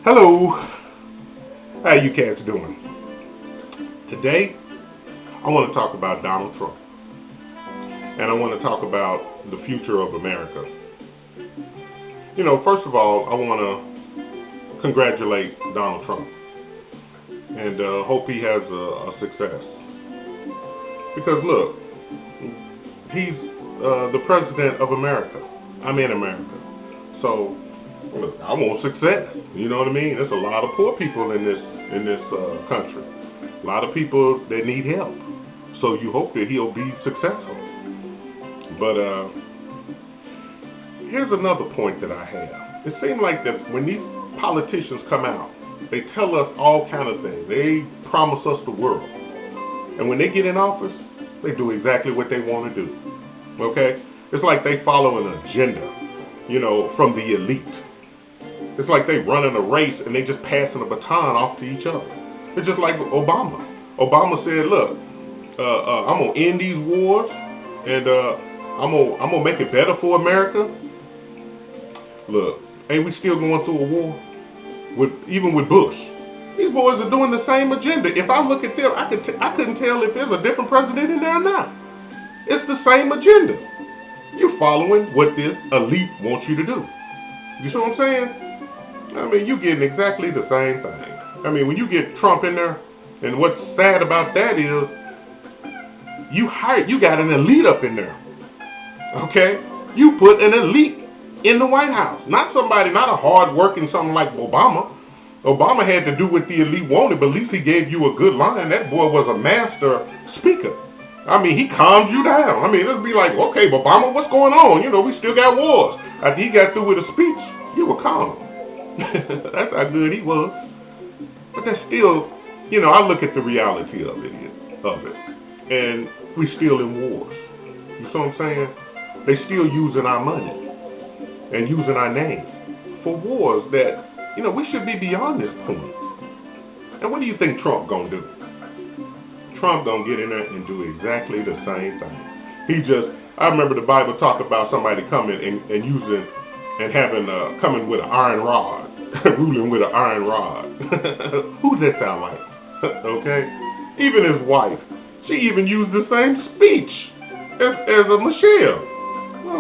Hello, how you cats doing? Today, I want to talk about Donald Trump, and I want to talk about the future of America. First of all, I want to congratulate Donald Trump, and hope he has a success. Because look, he's the president of America. I'm in America, so look, I want success. You know what I mean? There's a lot of poor people in this country. A lot of people that need help. So you hope that he'll be successful. But here's another point that I have. It seems like that when these politicians come out, they tell us all kind of things. They promise us the world. And when they get in office, they do exactly what they want to do. Okay? It's like they follow an agenda, from the elite. It's like they running a race and they just passing a baton off to each other. It's just like Obama. Obama said, "Look, I'm gonna end these wars, and I'm gonna make it better for America." Look, ain't we still going through a war? Even with Bush, these boys are doing the same agenda. If I look at them, I couldn't tell if there's a different president in there or not. It's the same agenda. You're following what this elite wants you to do. You see what I'm saying? I mean, you getting exactly the same thing. I mean, when you get Trump in there, and what's sad about that is you got an elite up in there. Okay? You put an elite in the White House. Not a hard-working something like Obama. Obama had to do what the elite wanted, but at least he gave you a good line. That boy was a master speaker. I mean, he calmed you down. I mean, it'd be like, okay, Obama, what's going on? We still got wars. After he got through with a speech, you were calm. That's how good he was. But that's still, I look at the reality of it, and we still in wars. You see what I'm saying? They still using our money and using our name for wars that, we should be beyond this point. And what do you think Trump gonna do? Trump gonna get in there and do exactly the same thing. I remember the Bible talked about somebody coming and using and having coming with an iron rod, ruling with an iron rod. Who's that sound like? Okay, even his wife, she even used the same speech as a Michelle.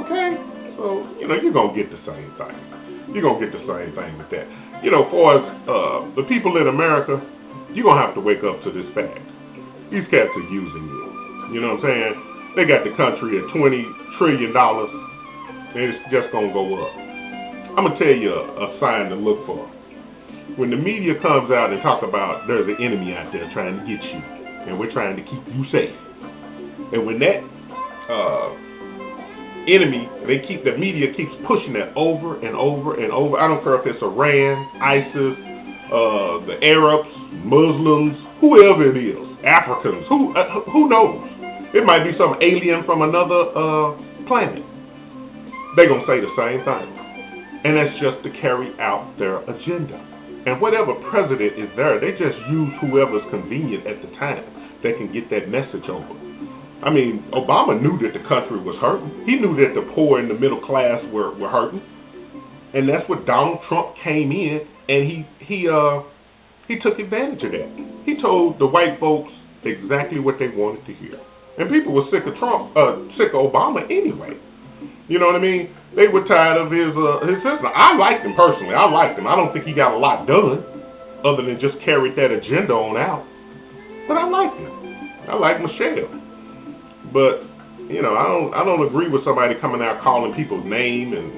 Okay, so you're gonna get the same thing. You're gonna get the same thing with that. For us, the people in America, you're gonna have to wake up to this fact. These cats are using you. You know what I'm saying? They got the country at $20 trillion, and it's just gonna go up. I'm gonna tell you a sign to look for. When the media comes out and talk about there's an enemy out there trying to get you, and we're trying to keep you safe, and when that enemy, the media keeps pushing that over and over and over. I don't care if it's Iran, ISIS, the Arabs, Muslims, whoever it is, Africans, who knows? It might be some alien from another planet. They're gonna say the same thing. And that's just to carry out their agenda. And whatever president is there, they just use whoever's convenient at the time that can get that message over. I mean, Obama knew that the country was hurting. He knew that the poor and the middle class were hurting. And that's what Donald Trump came in, and he took advantage of that. He told the white folks exactly what they wanted to hear. And people were sick of Obama anyway. You know what I mean? They were tired of his system. I liked him personally. I liked him. I don't think he got a lot done other than just carried that agenda on out. But I liked him. I like Michelle. But I don't agree with somebody coming out calling people's name and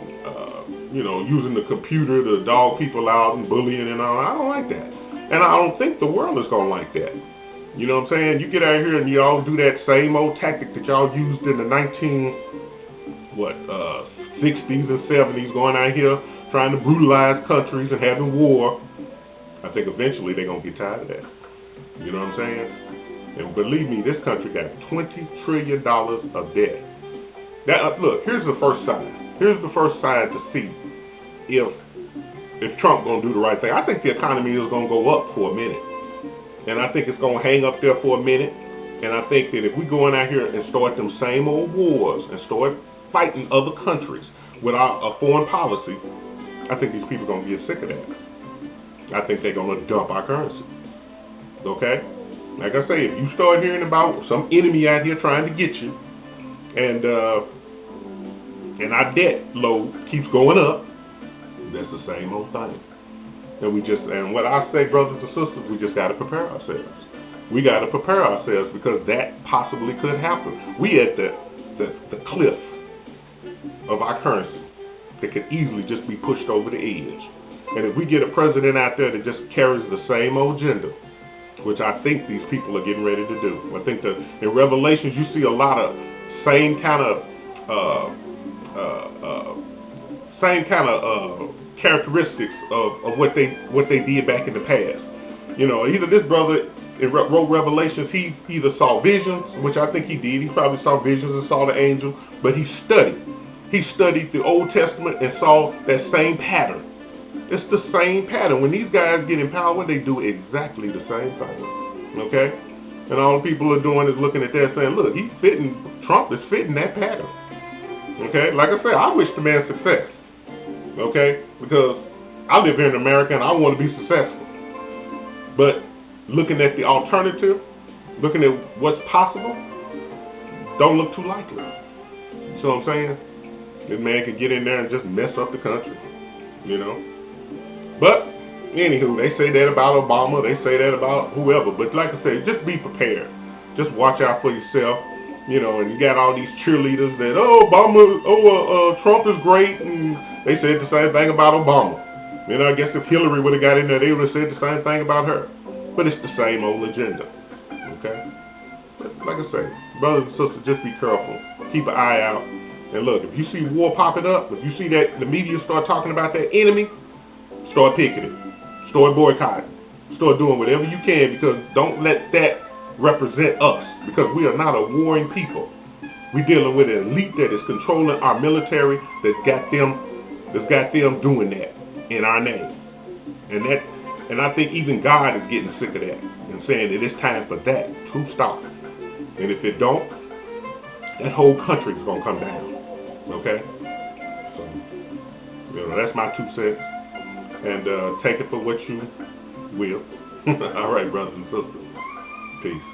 using the computer to dog people out and bullying and all. I don't like that. And I don't think the world is gonna like that. You know what I'm saying? You get out here and y'all do that same old tactic that y'all used in the 60s and 70s, going out here trying to brutalize countries and having war. I think eventually they're going to get tired of that. You know what I'm saying? And believe me, this country got $20 trillion of debt. Look, here's the first sign. Here's the first sign to see if Trump going to do the right thing. I think the economy is going to go up for a minute. And I think it's going to hang up there for a minute. And I think that if we go in out here and start them same old wars and start fighting other countries without a foreign policy, I think these people are going to get sick of that. I think they're going to dump our currency. Okay? Like I say, if you start hearing about some enemy out here trying to get you, and our debt load keeps going up, that's the same old thing. And what I say, brothers and sisters, we just got to prepare ourselves. We got to prepare ourselves because that possibly could happen. We at the cliff of our currency that could easily just be pushed over the edge. And if we get a president out there that just carries the same old agenda, which I think these people are getting ready to do. I think that in Revelations you see a lot of same kind of characteristics of what they did back in the past. You know, either this brother wrote Revelations, he either saw visions, which I think he did. He probably saw visions and saw the angel, but he studied. He studied the Old Testament and saw that same pattern. It's the same pattern. When these guys get in power, they do exactly the same thing. Okay? And all people are doing is looking at that saying, look, Trump is fitting that pattern. Okay? Like I said, I wish the man success. Okay? Because I live here in America and I want to be successful. But looking at the alternative, looking at what's possible, don't look too likely. You see what I'm saying? This man could get in there and just mess up the country. You know? But, anywho, they say that about Obama, they say that about whoever. But like I say, just be prepared. Just watch out for yourself. You know, and you got all these cheerleaders that, Trump is great, and they said the same thing about Obama. You know, I guess if Hillary would have got in there, they would have said the same thing about her. But it's the same old agenda. Okay? But like I say, brothers and sisters, just be careful. Keep an eye out. And look, if you see war popping up, if you see that the media start talking about that enemy, start picketing. Start boycotting. Start doing whatever you can, because don't let that represent us, because we are not a warring people. We're dealing with an elite that is controlling our military, that's got them doing that in our name. And I think even God is getting sick of that and saying that it's time for that to stop. And if it don't, that whole country is going to come down. Okay? So, that's my 2 cents. And take it for what you will. All right, brothers and sisters. Peace.